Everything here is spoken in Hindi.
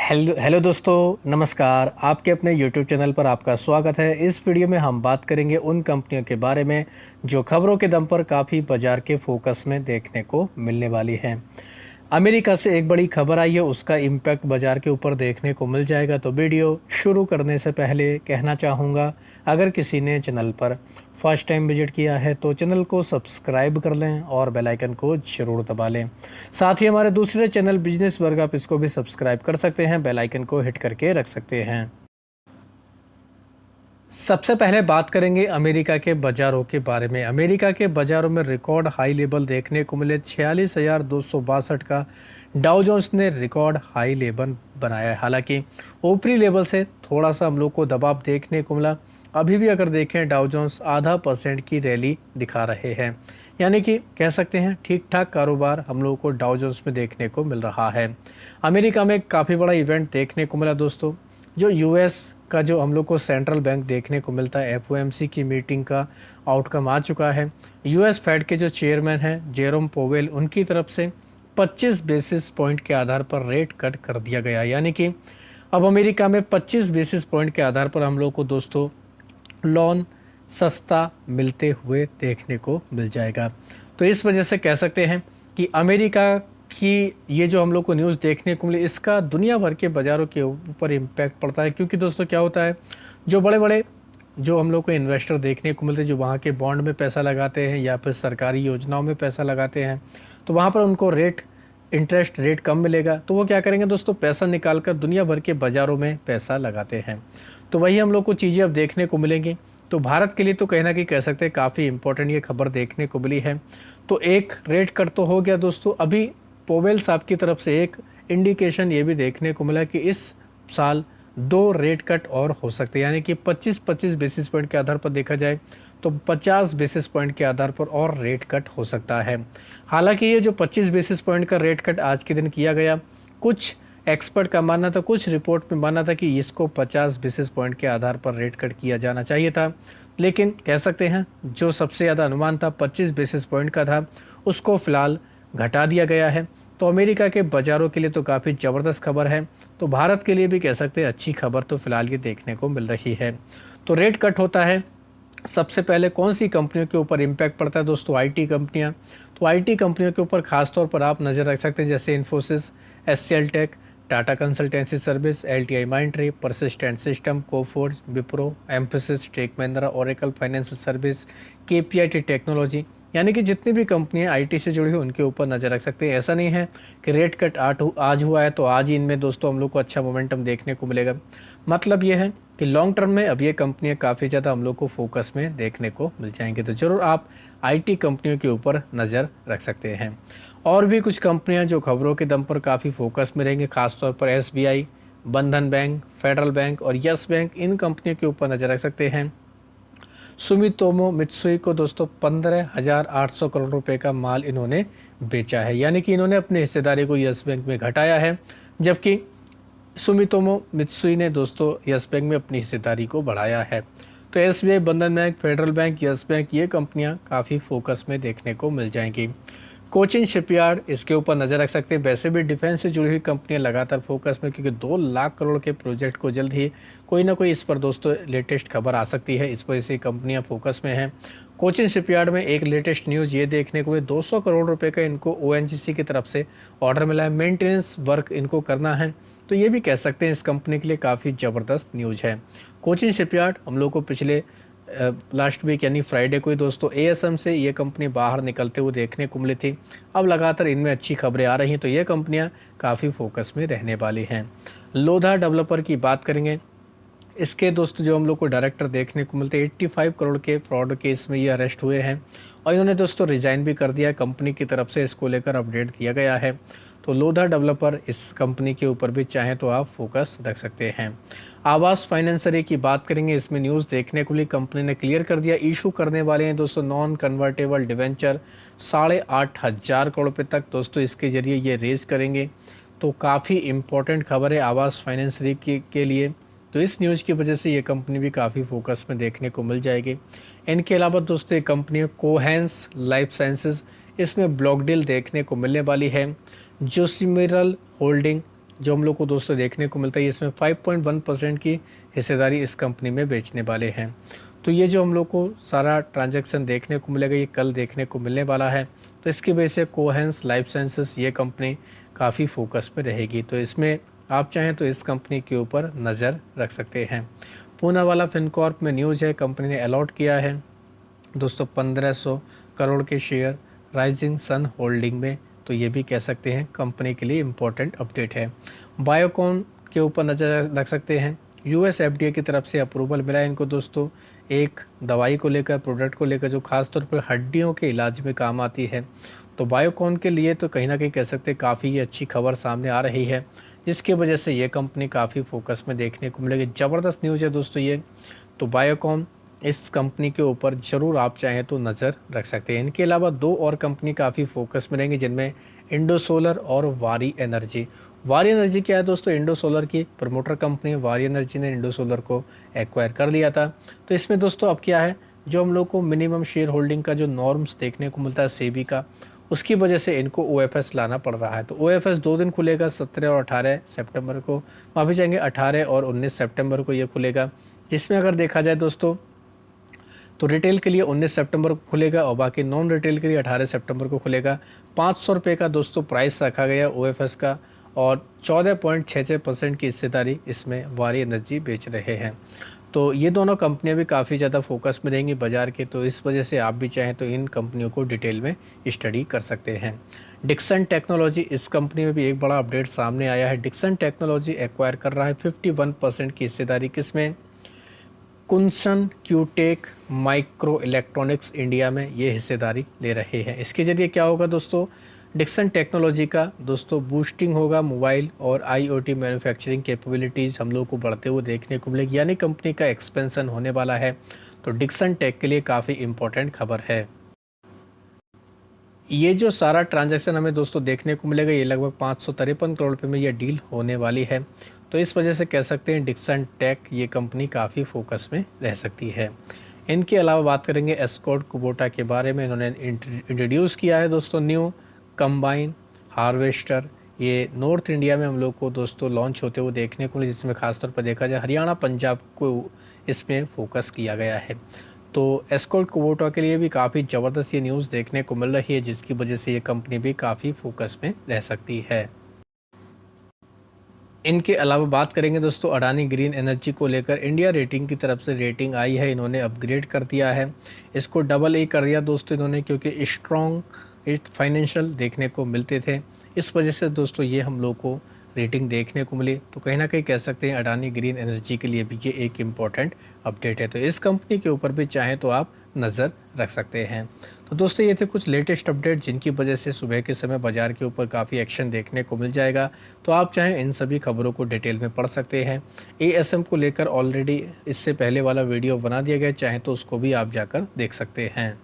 हेलो हेलो दोस्तों, नमस्कार। आपके अपने यूट्यूब चैनल पर आपका स्वागत है। इस वीडियो में हम बात करेंगे उन कंपनियों के बारे में जो खबरों के दम पर काफ़ी बाजार के फोकस में देखने को मिलने वाली हैं। अमेरिका से एक बड़ी खबर आई है, उसका इम्पैक्ट बाजार के ऊपर देखने को मिल जाएगा। तो वीडियो शुरू करने से पहले कहना चाहूँगा, अगर किसी ने चैनल पर फर्स्ट टाइम विजिट किया है तो चैनल को सब्सक्राइब कर लें और बेल आइकन को ज़रूर दबा लें। साथ ही हमारे दूसरे चैनल बिजनेस वर्ग, आप इसको भी सब्सक्राइब कर सकते हैं, बेल आइकन को हिट करके रख सकते हैं। सबसे पहले बात करेंगे अमेरिका के बाज़ारों के बारे में। अमेरिका के बाज़ारों में रिकॉर्ड हाई लेवल देखने को मिले। 46,262 का डाउ जोन्स ने रिकॉर्ड हाई लेवल बनाया है। हालांकि ऊपरी लेवल से थोड़ा सा हम लोग को दबाव देखने को मिला। अभी भी अगर देखें, डाउ जोन्स आधा % की रैली दिखा रहे हैं, यानी कि कह सकते हैं ठीक ठाक कारोबार हम लोगों को डाउ जोन्स में देखने को मिल रहा है। अमेरिका में काफ़ी बड़ा इवेंट देखने को मिला दोस्तों। जो यूएस का जो हम लोग को सेंट्रल बैंक देखने को मिलता है, एफओएमसी की मीटिंग का आउटकम आ चुका है। यूएस फेड के जो चेयरमैन हैं जेरोम पोवेल, उनकी तरफ से 25 बेसिस पॉइंट के आधार पर रेट कट कर दिया गया। यानी कि अब अमेरिका में 25 बेसिस पॉइंट के आधार पर हम लोग को दोस्तों लोन सस्ता मिलते हुए देखने को मिल जाएगा। तो इस वजह से कह सकते हैं कि अमेरिका कि ये जो हम लोग को न्यूज़ देखने को मिली, इसका दुनिया भर के बाज़ारों के ऊपर इम्पैक्ट पड़ता है। क्योंकि दोस्तों क्या होता है, जो बड़े बड़े जो हम लोग को इन्वेस्टर देखने को मिलते हैं, जो वहाँ के बॉन्ड में पैसा लगाते हैं या फिर सरकारी योजनाओं में पैसा लगाते हैं, तो वहाँ पर उनको इंटरेस्ट रेट कम मिलेगा। तो वो क्या करेंगे दोस्तों, पैसा निकाल कर दुनिया भर के बाज़ारों में पैसा लगाते हैं। तो वही हम लोग को चीज़ें अब देखने को मिलेंगी। तो भारत के लिए तो कहीं ना कहीं कह सकते हैं काफ़ी इंपॉर्टेंट ये खबर देखने को मिली है। तो एक रेट कट तो हो गया दोस्तों। अभी पोवेल साहब की तरफ से एक इंडिकेशन ये भी देखने को मिला कि इस साल 2 रेट कट और हो सकते हैं, यानी कि 25-25 बेसिस पॉइंट के आधार पर देखा जाए तो 50 बेसिस पॉइंट के आधार पर और रेट कट हो सकता है। हालांकि ये जो 25 बेसिस पॉइंट का रेट कट आज के दिन किया गया, कुछ एक्सपर्ट का मानना था, कुछ रिपोर्ट में मानना था कि इसको 50 बेसिस पॉइंट के आधार पर रेट कट किया जाना चाहिए था। लेकिन कह सकते हैं जो सबसे ज़्यादा अनुमान था 25 बेसिस पॉइंट का था, उसको फ़िलहाल घटा दिया गया है। तो अमेरिका के बाज़ारों के लिए तो काफ़ी ज़बरदस्त खबर है। तो भारत के लिए भी कह सकते हैं अच्छी खबर तो फ़िलहाल ये देखने को मिल रही है। तो रेट कट होता है, सबसे पहले कौन सी कंपनियों के ऊपर इम्पैक्ट पड़ता है दोस्तों, आईटी कंपनियां। तो आईटी कंपनियों के ऊपर खास तौर पर आप नज़र रख सकते हैं, जैसे Infosys, HCL Tech, Tata Consultancy Service, LTI Mindtree, Persistent System, Coforge, Wipro, Mphasis, Tech Mahindra, Oracle financial service, KPIT Technology. यानी कि जितनी भी कंपनियां आईटी से जुड़ी हुई उनके ऊपर नज़र रख सकते हैं। ऐसा नहीं है कि रेट कट आज हुआ है तो आज ही इनमें दोस्तों हम लोग को अच्छा मोमेंटम देखने को मिलेगा। मतलब ये है कि लॉन्ग टर्म में अब ये कंपनियां काफ़ी ज़्यादा हम लोग को फोकस में देखने को मिल जाएंगी। तो ज़रूर आप आईटी कंपनियों के ऊपर नज़र रख सकते हैं। और भी कुछ कंपनियां जो खबरों के दम पर काफ़ी फोकस में रहेंगी, खासतौर पर एसबीआई, बंधन बैंक, फेडरल बैंक और यस बैंक, इन कंपनियों के ऊपर नज़र रख सकते हैं। सुमितोमो मित्सुई को दोस्तों 15,800 करोड़ रुपए का माल इन्होंने बेचा है, यानी कि इन्होंने अपनी हिस्सेदारी को यस बैंक में घटाया है। जबकि सुमितोमो मित्सुई ने दोस्तों यस बैंक में अपनी हिस्सेदारी को बढ़ाया है। तो एसबीआई, बंधन bank, federal bank, yes bank, ये कंपनियां काफ़ी फोकस में देखने को मिल जाएंगी। कोचिन शिपयार्ड, इसके ऊपर नज़र रख सकते हैं। वैसे भी डिफेंस से जुड़ी हुई कंपनियां लगातार फोकस में, क्योंकि 2 लाख करोड़ के प्रोजेक्ट को जल्द ही कोई ना कोई इस पर दोस्तों लेटेस्ट खबर आ सकती है। इस वजह से कंपनियां फोकस में हैं। कोचिन शिपयार्ड में एक लेटेस्ट न्यूज़ ये देखने को मिली, 200 करोड़ रुपए का इनको ओएनजीसी की तरफ से ऑर्डर मिला है, मेंटेनेंस वर्क इनको करना है। तो ये भी कह सकते हैं इस कंपनी के लिए काफ़ी ज़बरदस्त न्यूज़ है। कोचिन शिपयार्ड हम लोग को पिछले लास्ट वीक यानी फ्राइडे को ही दोस्तों एएसएम से ये कंपनी बाहर निकलते हुए देखने को मिली थी। अब लगातार इनमें अच्छी खबरें आ रही हैं, तो ये कंपनियां काफ़ी फोकस में रहने वाली हैं। लोधा डेवलपर की बात करेंगे, इसके दोस्तों जो हम लोग को डायरेक्टर देखने को मिलते हैं, 85 करोड़ के फ्रॉड केस में ये अरेस्ट हुए हैं और इन्होंने दोस्तों रिज़ाइन भी कर दिया है। कंपनी की तरफ से इसको लेकर अपडेट दिया गया है। तो लोधा डेवलपर, इस कंपनी के ऊपर भी चाहें तो आप फोकस रख सकते हैं। आवास फाइनेंसरी की बात करेंगे, इसमें न्यूज़ देखने को लिए कंपनी ने क्लियर कर दिया, इशू करने वाले हैं दोस्तों नॉन कन्वर्टेबल डिवेंचर 8,500 करोड़ रुपये तक दोस्तों इसके ज़रिए ये रेज करेंगे। तो काफ़ी इंपॉर्टेंट खबर है आवास फाइनेंसरी के लिए। तो इस न्यूज़ की वजह से ये कंपनी भी काफ़ी फोकस में देखने को मिल जाएगी। इनके अलावा दोस्तों एक कंपनी कोहेंस लाइफ साइंसेज, इसमें ब्लॉक डील देखने को मिलने वाली है। जोसिमिरल होल्डिंग, जो हम लोग को दोस्तों देखने को मिलता है, इसमें 5.1% की हिस्सेदारी इस कंपनी में बेचने वाले हैं। तो ये जो हम लोग को सारा ट्रांजैक्शन देखने को मिलेगा, ये कल देखने को मिलने वाला है। तो इसकी वजह से कोहेंस लाइफ साइंसेस ये कंपनी काफ़ी फोकस में रहेगी। तो इसमें आप चाहें तो इस कंपनी के ऊपर नज़र रख सकते हैं। पूनावाला फिनकॉर्प में न्यूज़ है, कंपनी ने अलॉट किया है दोस्तों 1500 करोड़ के शेयर राइजिंग सन होल्डिंग में। तो ये भी कह सकते हैं कंपनी के लिए इम्पोर्टेंट अपडेट है। बायोकॉन के ऊपर नज़र रख सकते हैं। यूएस एफडीए की तरफ से अप्रूवल मिला है इनको दोस्तों, एक दवाई को लेकर, प्रोडक्ट को लेकर, जो खास तौर पर हड्डियों के इलाज में काम आती है। तो बायोकॉन के लिए तो कहीं ना कहीं कह सकते हैं काफ़ी अच्छी खबर सामने आ रही है, जिसकी वजह से ये कंपनी काफ़ी फोकस में देखने को मिलेगी। ज़बरदस्त न्यूज़ है दोस्तों ये। तो बायोकॉन, इस कंपनी के ऊपर ज़रूर आप चाहें तो नज़र रख सकते हैं। इनके अलावा दो और कंपनी काफ़ी फोकस में रहेंगी, जिनमें इंडो सोलर और वारी एनर्जी। वारी एनर्जी क्या है दोस्तों, इंडो सोलर की प्रमोटर कंपनी। वारी एनर्जी ने इंडो सोलर को एक्वायर कर लिया था। तो इसमें दोस्तों अब क्या है, जो हम लोग को मिनिमम शेयर होल्डिंग का जो नॉर्म्स देखने को मिलता है सेबी का, उसकी वजह से इनको ओएफएस लाना पड़ रहा है। तो ओएफएस 2 दिन खुलेगा, 17 और 18 सितंबर को, माफ़ी चाहेंगे 18 और 19 सितंबर को ये खुलेगा। जिसमें अगर देखा जाए दोस्तों तो रिटेल के लिए 19 सितंबर को खुलेगा और बाकी नॉन रिटेल के लिए 18 सितंबर को खुलेगा। 500 रुपये का दोस्तों प्राइस रखा गया ओएफएस का और 14.66% की हिस्सेदारी इसमें वारी एनर्जी बेच रहे हैं। तो ये दोनों कंपनियां भी काफ़ी ज़्यादा फोकस में रहेंगी बाज़ार के। तो इस वजह से आप भी चाहें तो इन कंपनियों को डिटेल में स्टडी कर सकते हैं। डिक्सन टेक्नोलॉजी, इस कंपनी में भी एक बड़ा अपडेट सामने आया है। डिक्सन टेक्नोलॉजी एक्वायर कर रहा है 51% की हिस्सेदारी किसमें, कुनसन क्यूटेक माइक्रो इलेक्ट्रॉनिक्स इंडिया में ये हिस्सेदारी ले रहे हैं। इसके ज़रिए क्या होगा दोस्तों, डिक्सन टेक्नोलॉजी का दोस्तों बूस्टिंग होगा, मोबाइल और आईओटी मैन्युफैक्चरिंग कैपेबिलिटीज़ हम लोग को बढ़ते हुए देखने को मिलेगी, यानी कंपनी का एक्सपेंशन होने वाला है। तो डिक्सन टेक के लिए काफ़ी इम्पोर्टेंट खबर है। ये जो सारा ट्रांजैक्शन हमें दोस्तों देखने को मिलेगा, ये लगभग 553 करोड़ रुपये में ये डील होने वाली है। तो इस वजह से कह सकते हैं डिक्सन टेक ये कंपनी काफ़ी फोकस में रह सकती है। इनके अलावा बात करेंगे एस्कॉर्ट कुबोटा के बारे में। इन्होंने इंट्रोड्यूस किया है दोस्तों न्यू कंबाइन हार्वेस्टर। ये नॉर्थ इंडिया में हम लोग को दोस्तों लॉन्च होते हुए देखने को मिले, जिसमें खासतौर पर देखा जाए हरियाणा पंजाब को इसमें फोकस किया गया है। तो एस्कॉर्ट कुबोटा के लिए भी काफ़ी ज़बरदस्त ये न्यूज़ देखने को मिल रही है, जिसकी वजह से ये कंपनी भी काफ़ी फोकस में रह सकती है। इनके अलावा बात करेंगे दोस्तों अडानी ग्रीन एनर्जी को लेकर। इंडिया रेटिंग की तरफ से रेटिंग आई है, इन्होंने अपग्रेड कर दिया है, इसको AA कर दिया दोस्तों इन्होंने, क्योंकि स्ट्रॉन्ग फाइनेंशियल देखने को मिलते थे। इस वजह से दोस्तों ये हम लोग को रेटिंग देखने को मिली। तो कहीं ना कहीं कह सकते हैं अडानी ग्रीन एनर्जी के लिए भी ये एक इम्पॉर्टेंट अपडेट है। तो इस कंपनी के ऊपर भी चाहें तो आप नज़र रख सकते हैं। तो दोस्तों ये थे कुछ लेटेस्ट अपडेट, जिनकी वजह से सुबह के समय बाज़ार के ऊपर काफ़ी एक्शन देखने को मिल जाएगा। तो आप चाहें इन सभी खबरों को डिटेल में पढ़ सकते हैं। ASM को लेकर ऑलरेडी इससे पहले वाला वीडियो बना दिया गया, चाहें तो उसको भी आप जाकर देख सकते हैं।